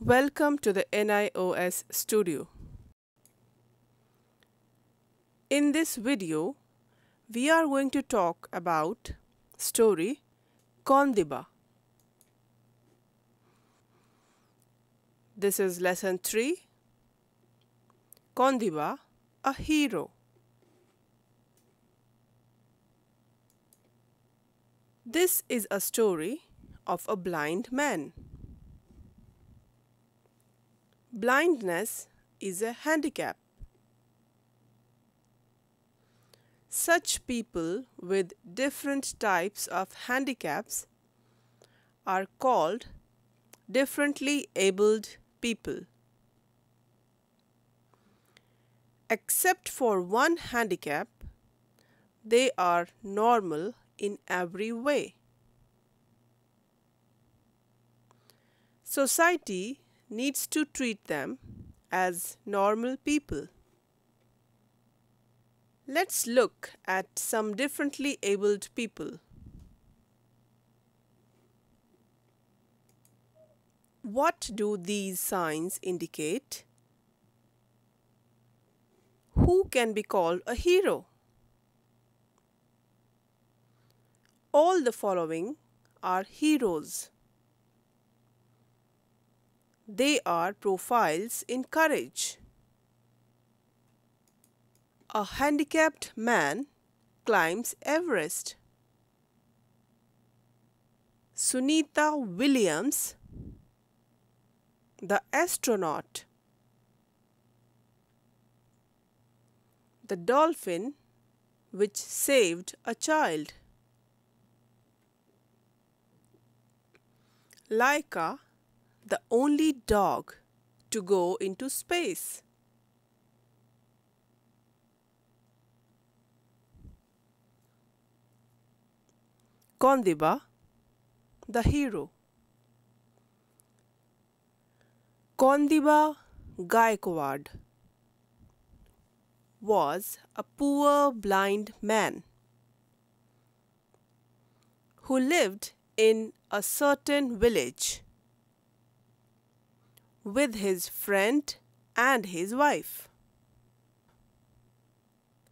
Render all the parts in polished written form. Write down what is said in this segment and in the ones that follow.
Welcome to the NIOS studio. In this video, we are going to talk about story Kaundiba. This is lesson 3. Kaundiba, a hero. This is a story of a blind man. Blindness is a handicap. Such people with different types of handicaps are called differently abled people. Except for one handicap, they are normal in every way. Society needs to treat them as normal people. Let's look at some differently abled people. What do these signs indicate? Who can be called a hero? All the following are heroes. They are profiles in courage. A handicapped man climbs Everest. Sunita Williams, the astronaut. The dolphin which saved a child. Laika, the only dog to go into space. Kaundiba, the hero. Kaundiba Gaikwad was a poor blind man who lived in a certain village with his friend and his wife.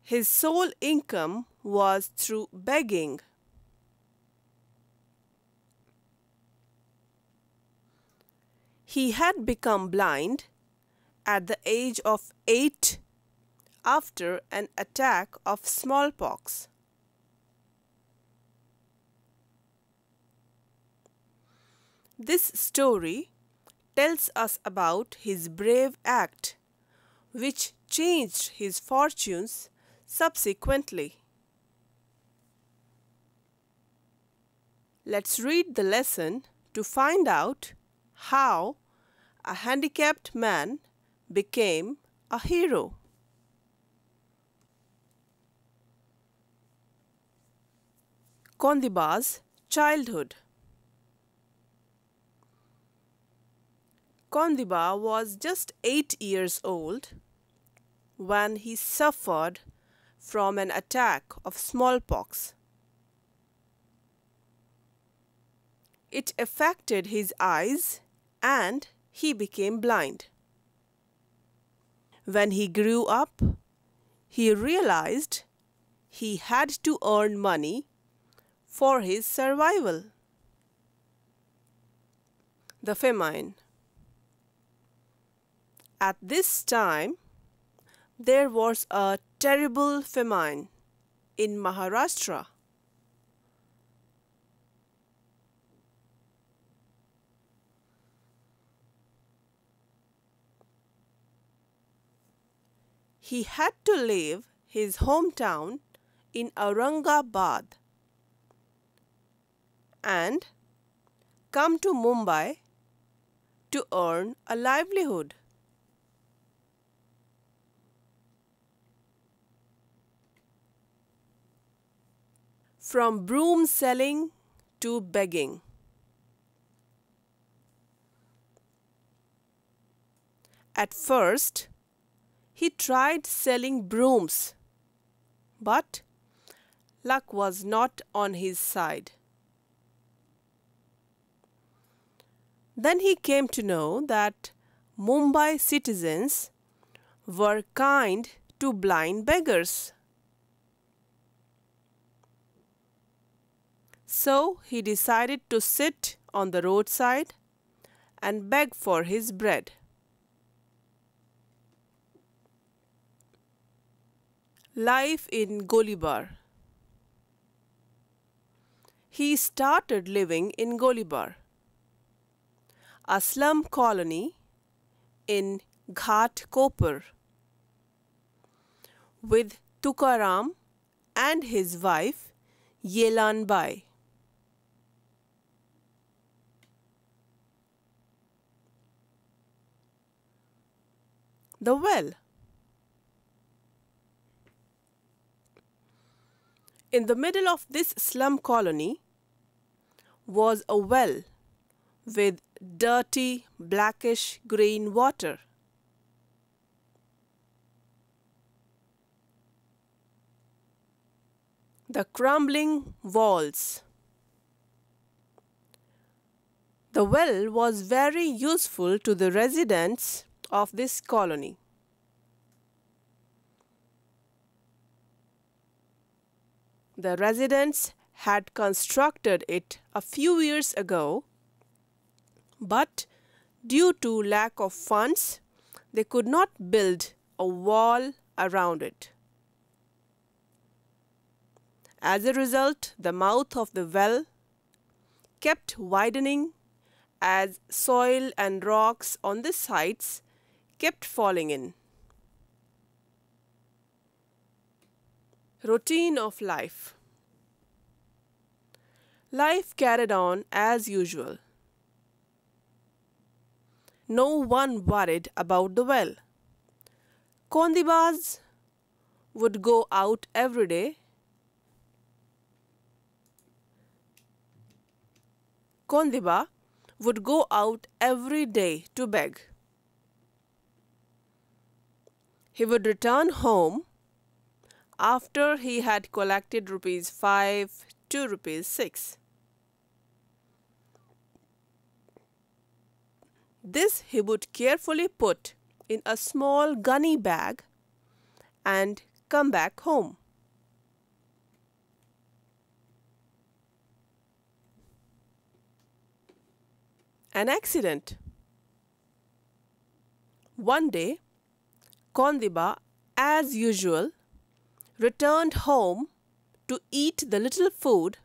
His sole income was through begging. He had become blind at the age of 8 after an attack of smallpox. This story tells us about his brave act, which changed his fortunes subsequently. Let's read the lesson to find out how a handicapped man became a hero. Kaundiba's childhood. Kaundiba was just 8 years old when he suffered from an attack of smallpox. It affected his eyes and he became blind. When he grew up, he realized he had to earn money for his survival. The famine. At this time, there was a terrible famine in Maharashtra. He had to leave his hometown in Aurangabad and come to Mumbai to earn a livelihood. From broom selling to begging. At first, he tried selling brooms, but luck was not on his side. Then he came to know that Mumbai citizens were kind to blind beggars. So he decided to sit on the roadside and beg for his bread. Life in Golibar. He started living in Golibar, a slum colony in Ghatkopar, with Tukaram and his wife Yelan Bai. The well. In the middle of this slum colony was a well with dirty blackish green water. The crumbling walls. The well was very useful to the residents of this colony. The residents had constructed it a few years ago, but due to lack of funds, they could not build a wall around it. As a result, the mouth of the well kept widening as soil and rocks on the sides kept falling in. Routine of life. Life carried on as usual. No one worried about the well. Kondibas would go out every day. Kondiba would go out every day to beg. He would return home after he had collected rupees 5 to rupees 6. This he would carefully put in a small gunny bag and come back home. An accident. One day, Kondiba, as usual, returned home to eat the little food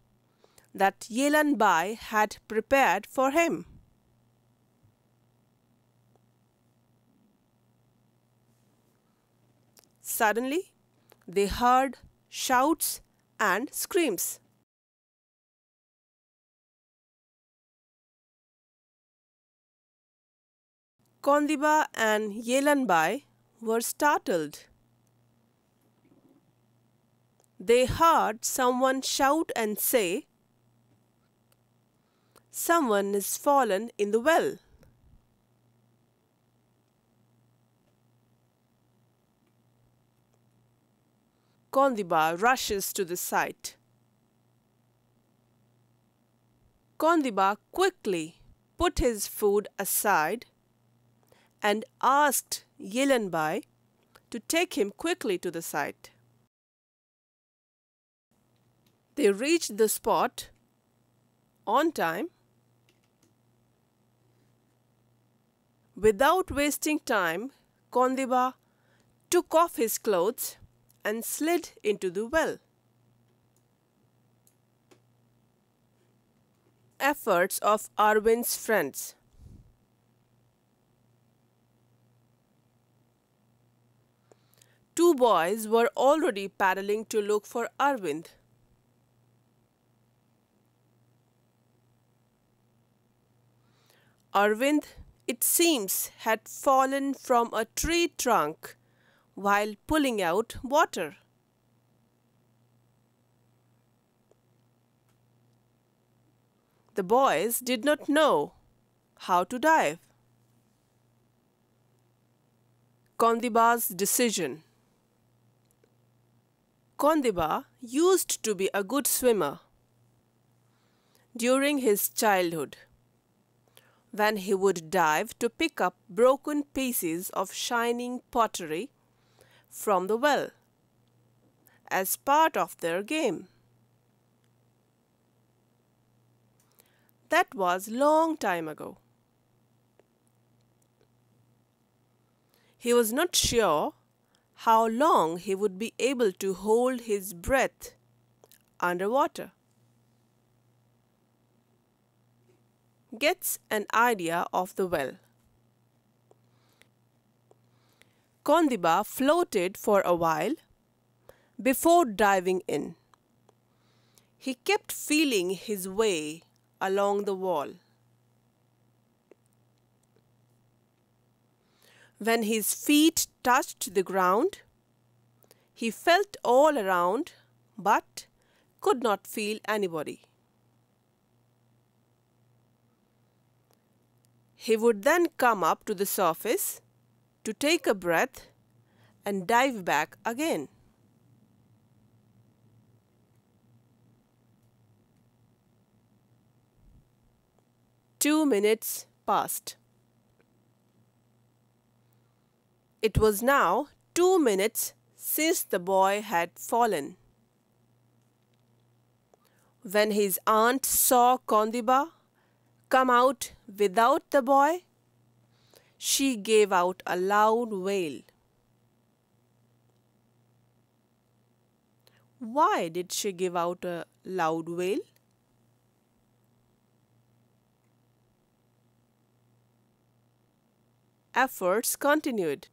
that Yelan Bai had prepared for him. Suddenly, they heard shouts and screams. Kondiba and Yelan Bai were startled. They heard someone shout and say, "Someone is fallen in the well." Kondiba rushes to the site. Kondiba quickly put his food aside and asked Yelan Bai to take him quickly to the site. They reached the spot on time. Without wasting time, Kondiba took off his clothes and slid into the well. Efforts of Arvind's friends. Two boys were already paddling to look for Arvind. Arvind, it seems, had fallen from a tree trunk while pulling out water. The boys did not know how to dive. Kondiba's decision. Kondiba used to be a good swimmer during his childhood. when he would dive to pick up broken pieces of shining pottery from the well as part of their game. That was long time ago. He was not sure how long he would be able to hold his breath underwater. Gets an idea of the well. Kondiba floated for a while before diving in. He kept feeling his way along the wall. When his feet touched the ground, he felt all around but could not feel anybody. He would then come up to the surface to take a breath and dive back again. Two minutes passed. It was now 2 minutes since the boy had fallen. When his aunt saw Kondiba come out without the boy, she gave out a loud wail. Why did she give out a loud wail? Efforts continued.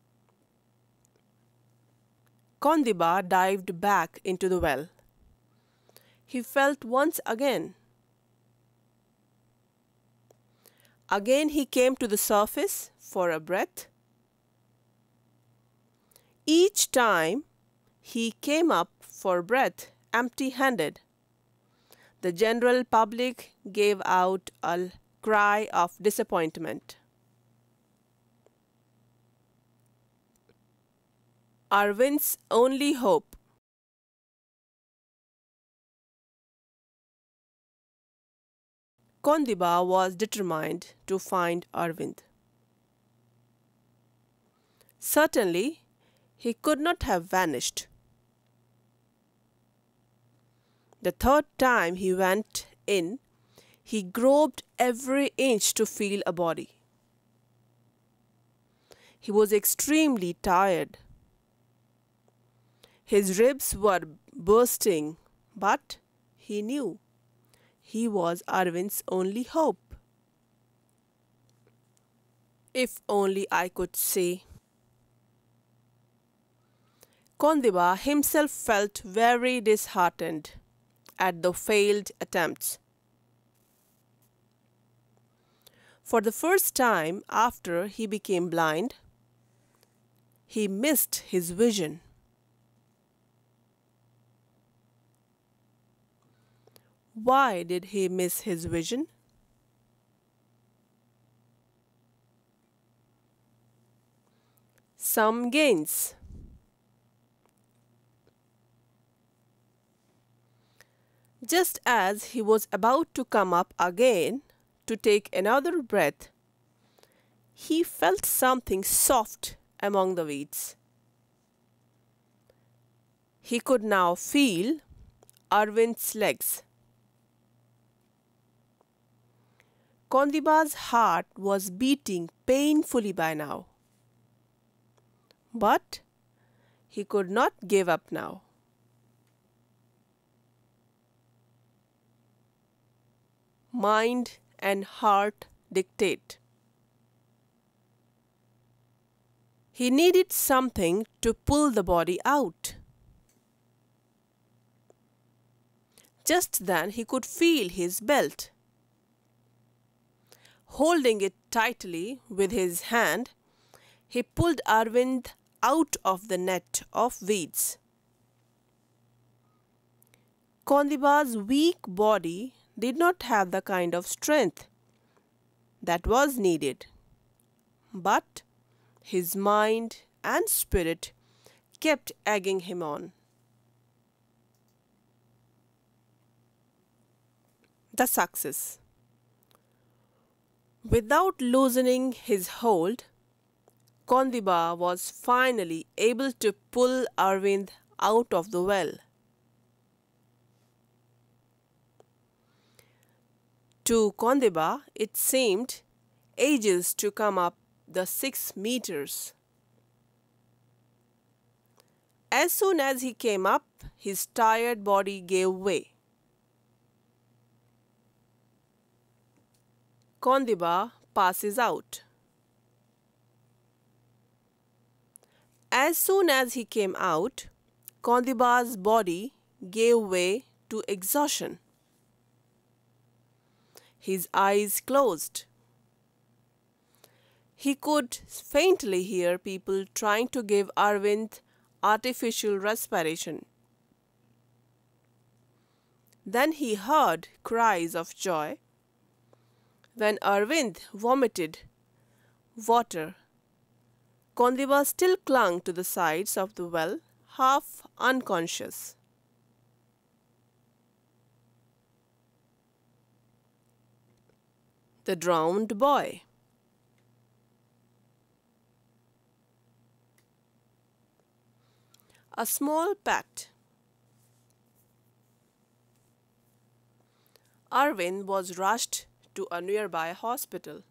Kondiba dived back into the well. He felt once again. Again he came to the surface for a breath. Each time he came up for breath empty-handed. The general public gave out a cry of disappointment. Arvind's only hope. Kondiba was determined to find Arvind. Certainly, he could not have vanished. The third time he went in, he groped every inch to feel a body. He was extremely tired. His ribs were bursting, but he knew he was Arvind's only hope. If only I could say. Kondiba himself felt very disheartened at the failed attempts. For the first time after he became blind, he missed his vision. Why did he miss his vision? Some gains. Just as he was about to come up again to take another breath, he felt something soft among the weeds. He could now feel Arvind's legs. Kondiba's heart was beating painfully by now. But he could not give up now. Mind and heart dictate. He needed something to pull the body out. Just then he could feel his belt. Holding it tightly with his hand, he pulled Arvind out of the net of weeds. Kondiba's weak body did not have the kind of strength that was needed, but his mind and spirit kept egging him on. The success. Without loosening his hold, Kondiba was finally able to pull Arvind out of the well. To Kondiba, it seemed ages to come up the 6 meters. As soon as he came up, his tired body gave way. Kondiba passes out. As soon as he came out, Kondiba's body gave way to exhaustion. His eyes closed. He could faintly hear people trying to give Arvind artificial respiration. Then he heard cries of joy. When Arvind vomited water, Kondiba still clung to the sides of the well, half unconscious. The drowned boy. A small pat. Arvind was rushed to a nearby hospital.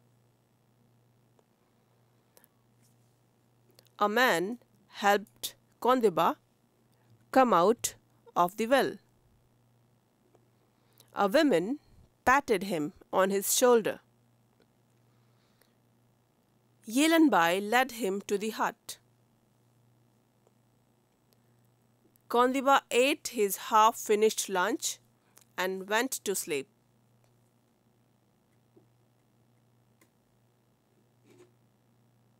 A man helped Kondiba come out of the well. A woman patted him on his shoulder. Yelanbai led him to the hut. Kondiba ate his half-finished lunch and went to sleep.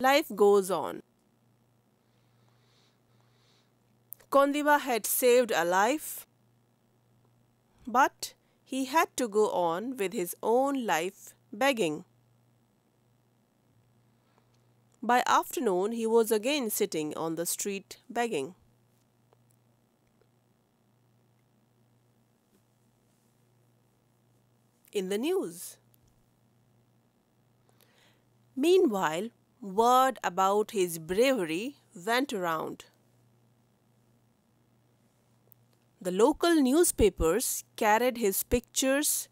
Life goes on. Kondiba had saved a life, but he had to go on with his own life begging. By afternoon, he was again sitting on the street begging. In the news. Meanwhile, word about his bravery went around. The local newspapers carried his pictures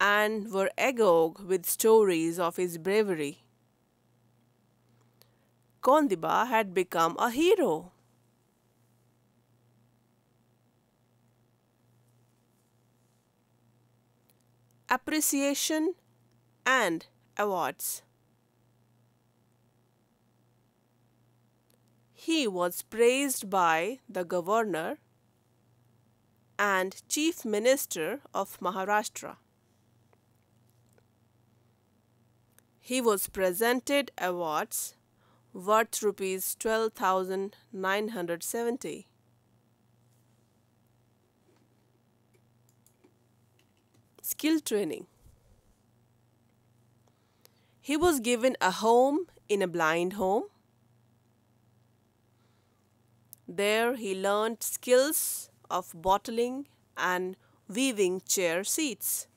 and were agog with stories of his bravery. Kondiba had become a hero. Appreciation and awards. He was praised by the governor and Chief Minister of Maharashtra. He was presented awards worth rupees 12,970. Skill training. He was given a home in a blind home. There he learned skills of bottling and weaving chair seats.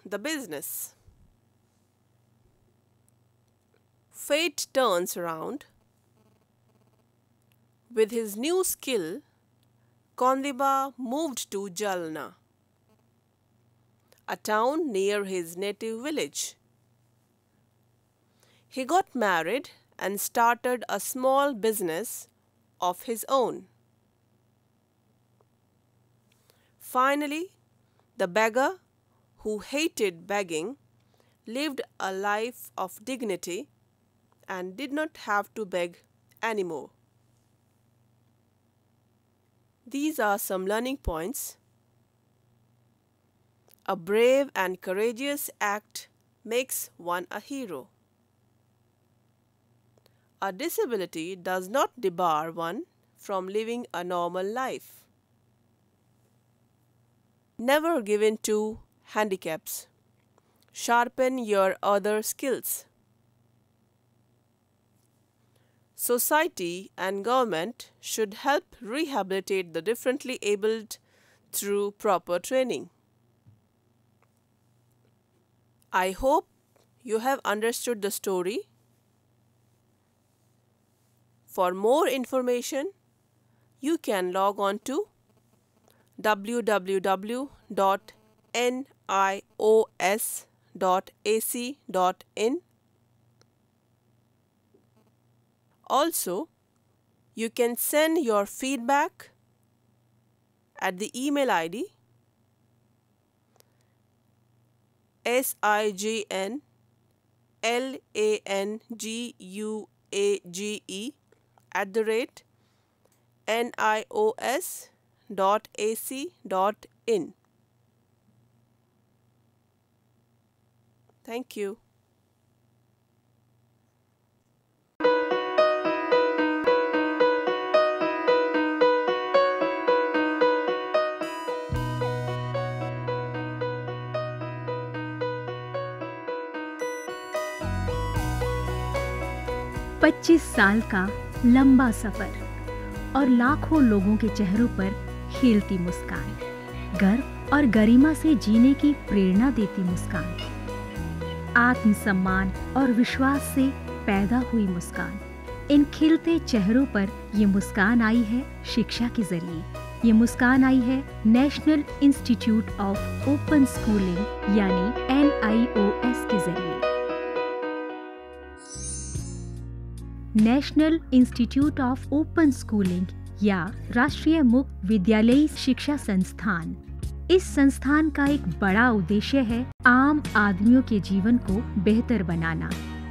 The business. Fate turns around. With his new skill, Kondiba moved to Jalna, a town near his native village. He got married and started a small business of his own. Finally, the beggar who hated begging lived a life of dignity and did not have to beg anymore. These are some learning points. A brave and courageous act makes one a hero. A disability does not debar one from living a normal life. Never give in to handicaps. Sharpen your other skills. Society and government should help rehabilitate the differently abled through proper training. I hope you have understood the story. For more information, you can log on to www.nios.ac.in. Also, you can send your feedback at the email ID siglanguage@nios.ac.in. Thank you. पच्चीस साल का लंबा सफर और लाखों लोगों के चेहरों पर खिलती मुस्कान, गर्व और गरिमा से जीने की प्रेरणा देती मुस्कान, आत्मसम्मान और विश्वास से पैदा हुई मुस्कान। इन खिलते चेहरों पर ये मुस्कान आई है शिक्षा के जरिए। ये मुस्कान आई है national institute of open schooling यानी NIOS के जरिए। National institute of open schooling या राष्ट्रीय मुक्त विद्यालयी शिक्षा संस्थान, इस संस्थान का एक बड़ा उद्देश्य है आम आदमियों के जीवन को बेहतर बनाना।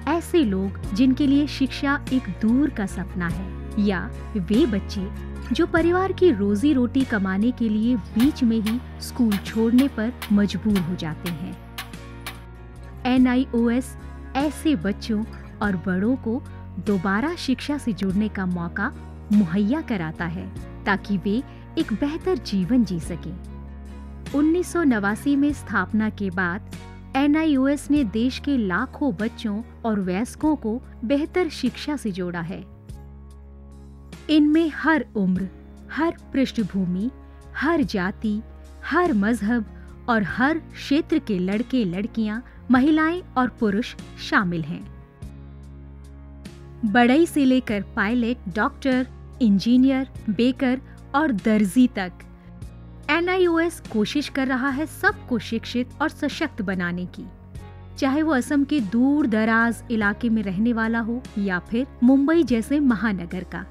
ऐसे लोग जिनके लिए शिक्षा एक दूर का सपना है, या वे बच्चे जो परिवार की रोजी रोटी कमाने के लिए बीच में ही स्कूल छोड़ने पर मजबूर हो जाते हैं। NIOS ऐसे बच्चों और बड़ों को दोबारा शिक्षा से जुड़ने का मौका मुहैया कराता है ताकि वे एक बेहतर जीवन जी सकें। 1989 में स्थापना के बाद NIOS ने देश के लाखों बच्चों और वयस्कों को बेहतर शिक्षा से जोड़ा है। इनमें हर उम्र, हर पृष्ठभूमि, हर जाति, हर मजहब और हर क्षेत्र के लड़के लड़कियां, महिलाएं और पुरुष शामिल हैं। बढ़ई से लेकर पायलट, डॉक्टर, इंजीनियर, बेकर और दर्जी तक NIOS कोशिश कर रहा है सबको शिक्षित और सशक्त बनाने की, चाहे वो असम के दूर दराज इलाके में रहने वाला हो या फिर मुंबई जैसे महानगर का।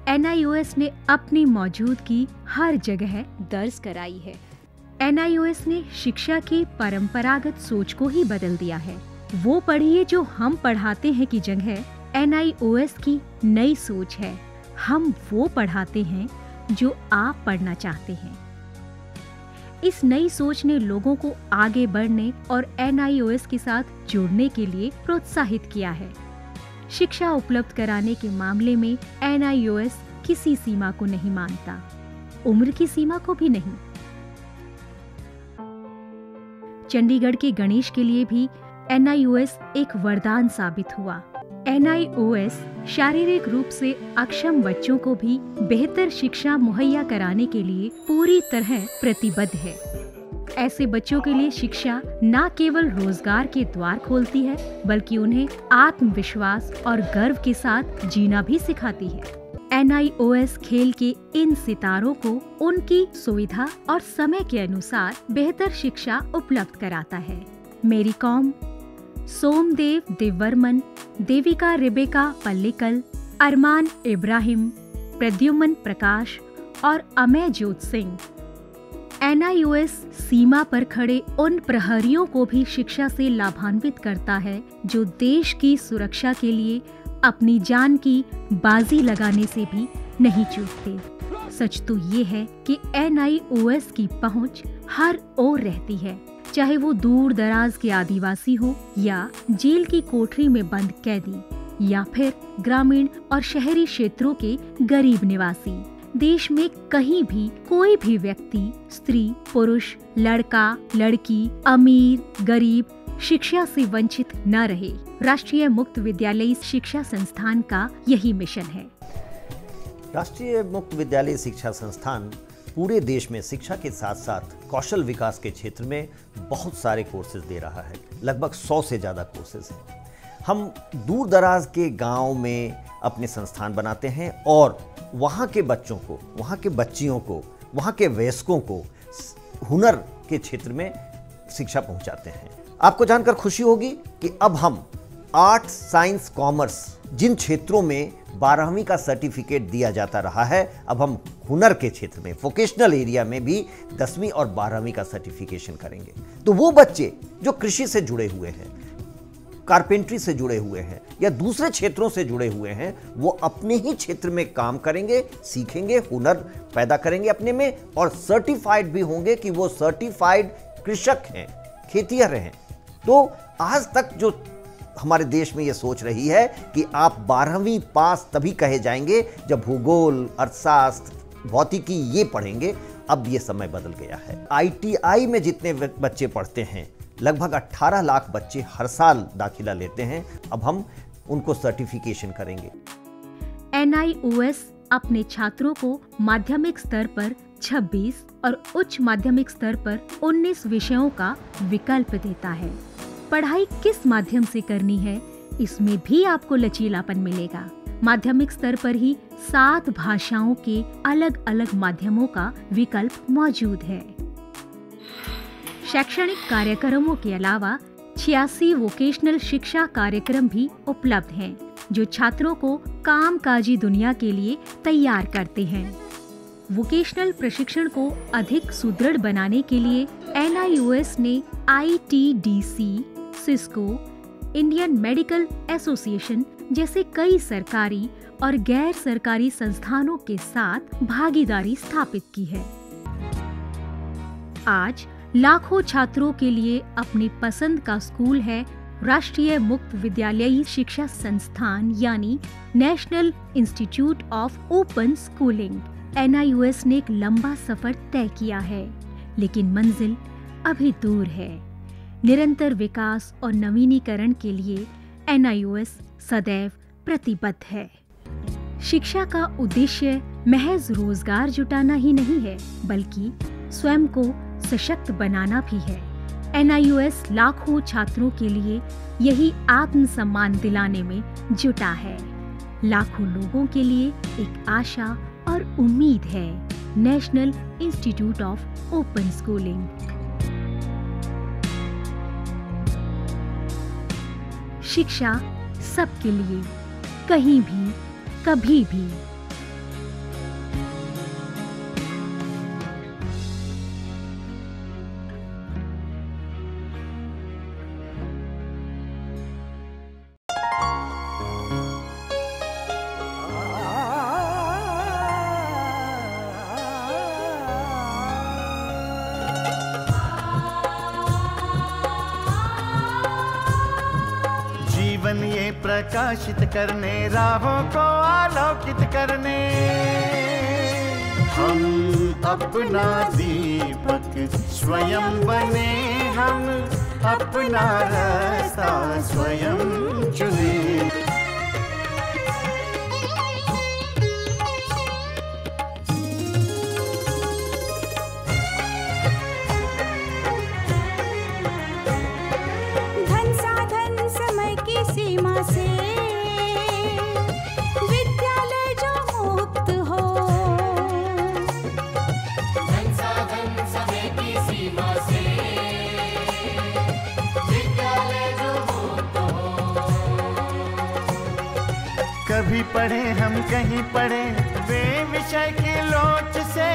NIOS ने अपनी मौजूदगी हर जगह दर्ज कराई है। NIOS ने शिक्षा की परंपरागत सोच को ही बदल दिया है। वो पढ़िए जो हम पढ़ाते हैं की जगह NIOS की नई सोच है, हम वो पढ़ाते हैं जो आप पढ़ना चाहते हैं। इस नई सोच ने लोगों को आगे बढ़ने और NIOS के साथ जुड़ने के लिए प्रोत्साहित किया है। शिक्षा उपलब्ध कराने के मामले में NIOS किसी सीमा को नहीं मानता, उम्र की सीमा को भी नहीं। चंडीगढ़ के गणेश के लिए भी NIOS एक वरदान साबित हुआ। NIOS शारीरिक रूप से अक्षम बच्चों को भी बेहतर शिक्षा मुहैया कराने के लिए पूरी तरह प्रतिबद्ध है। ऐसे बच्चों के लिए शिक्षा न केवल रोजगार के द्वार खोलती है, बल्कि उन्हें आत्मविश्वास और गर्व के साथ जीना भी सिखाती है। NIOS खेल के इन सितारों को उनकी सुविधा और समय के अनुसार बेहतर शिक्षा उपलब्ध कराता है। मेरी कॉम, सोमदेव देववर्मन, देविका रेबेका पल्लिकल, अरमान इब्राहिम, प्रद्युमन प्रकाश और अमय जोत सिंह। NIOS सीमा पर खड़े उन प्रहरियों को भी शिक्षा से लाभान्वित करता है जो देश की सुरक्षा के लिए अपनी जान की बाजी लगाने से भी नहीं चूकते। सच तो ये है कि NIOS की पहुंच हर ओर रहती है, चाहे वो दूर दराज के आदिवासी हो या जेल की कोठरी में बंद कैदी या फिर ग्रामीण और शहरी क्षेत्रों के गरीब निवासी। देश में कहीं भी कोई भी व्यक्ति, स्त्री, पुरुष, लड़का, लड़की, अमीर, गरीब शिक्षा से वंचित न रहे। राष्ट्रीय मुक्त विद्यालयी शिक्षा संस्थान का यही मिशन है। राष्ट्रीय मुक्त विद्यालय शिक्षा संस्थान पूरे देश में शिक्षा के साथ साथ कौशल विकास के क्षेत्र में बहुत सारे कोर्सेज दे रहा है। लगभग 100 से ज़्यादा कोर्सेज हैं। हम दूर दराज के गांव में अपने संस्थान बनाते हैं और वहाँ के बच्चों को, वहाँ के बच्चियों को, वहाँ के वयस्कों को हुनर के क्षेत्र में शिक्षा पहुँचाते हैं। आपको जानकर खुशी होगी कि अब हम आर्ट, साइंस, कॉमर्स जिन क्षेत्रों में 12वीं का सर्टिफिकेट दिया जाता रहा है, अब हम हुनर के क्षेत्र में, वोकेशनल एरिया में भी 10वीं और 12वीं का सर्टिफिकेशन करेंगे। तो वो बच्चे जो कृषि से जुड़े हुए हैं, कारपेंट्री से जुड़े हुए हैं या दूसरे क्षेत्रों से जुड़े हुए हैं, वो अपने ही क्षेत्र में काम करेंगे, सीखेंगे, हुनर पैदा करेंगे अपने में और सर्टिफाइड भी होंगे कि वो सर्टिफाइड कृषक हैं, खेतिहर हैं। तो आज तक जो हमारे देश में ये सोच रही है कि आप 12वीं पास तभी कहे जाएंगे जब भूगोल, अर्थशास्त्र, भौतिकी ये पढ़ेंगे, अब ये समय बदल गया है। ITI में जितने बच्चे पढ़ते हैं, लगभग 18 लाख बच्चे हर साल दाखिला लेते हैं। अब हम उनको सर्टिफिकेशन करेंगे। NIOS अपने छात्रों को माध्यमिक स्तर पर 26 और उच्च माध्यमिक स्तर पर 19 विषयों का विकल्प देता है। पढ़ाई किस माध्यम से करनी है, इसमें भी आपको लचीलापन मिलेगा। माध्यमिक स्तर पर ही 7 भाषाओं के अलग अलग माध्यमों का विकल्प मौजूद है। शैक्षणिक कार्यक्रमों के अलावा 86 वोकेशनल शिक्षा कार्यक्रम भी उपलब्ध हैं, जो छात्रों को कामकाजी दुनिया के लिए तैयार करते हैं। वोकेशनल प्रशिक्षण को अधिक सुदृढ़ बनाने के लिए NIOS ने ITDC, Cisco, Indian medical association जैसे कई सरकारी और गैर सरकारी संस्थानों के साथ भागीदारी स्थापित की है। आज लाखों छात्रों के लिए अपनी पसंद का स्कूल है राष्ट्रीय मुक्त विद्यालयी शिक्षा संस्थान यानी national institute of open schooling. NIOS ने एक लंबा सफर तय किया है, लेकिन मंजिल अभी दूर है। निरंतर विकास और नवीनीकरण के लिए NIOS सदैव प्रतिबद्ध है। शिक्षा का उद्देश्य महज रोजगार जुटाना ही नहीं है, बल्कि स्वयं को सशक्त बनाना भी है। NIOS लाखों छात्रों के लिए यही आत्मसम्मान दिलाने में जुटा है। लाखों लोगों के लिए एक आशा और उम्मीद है। National institute of open schooling. शिक्षा सबके लिए, कहीं भी, कभी भी। जीवन ये प्रकाशित करने, राहों को आलोकित करने, हम अपना दीपक स्वयं बने, हम अपना रास्ता स्वयं चुने। सीमा से विद्यालय जो मुक्त हो, धन साधन समय की सीमा से विद्यालय जो मुक्त हो। कभी पढ़े हम कहीं पढ़े, वे विषय की लोच से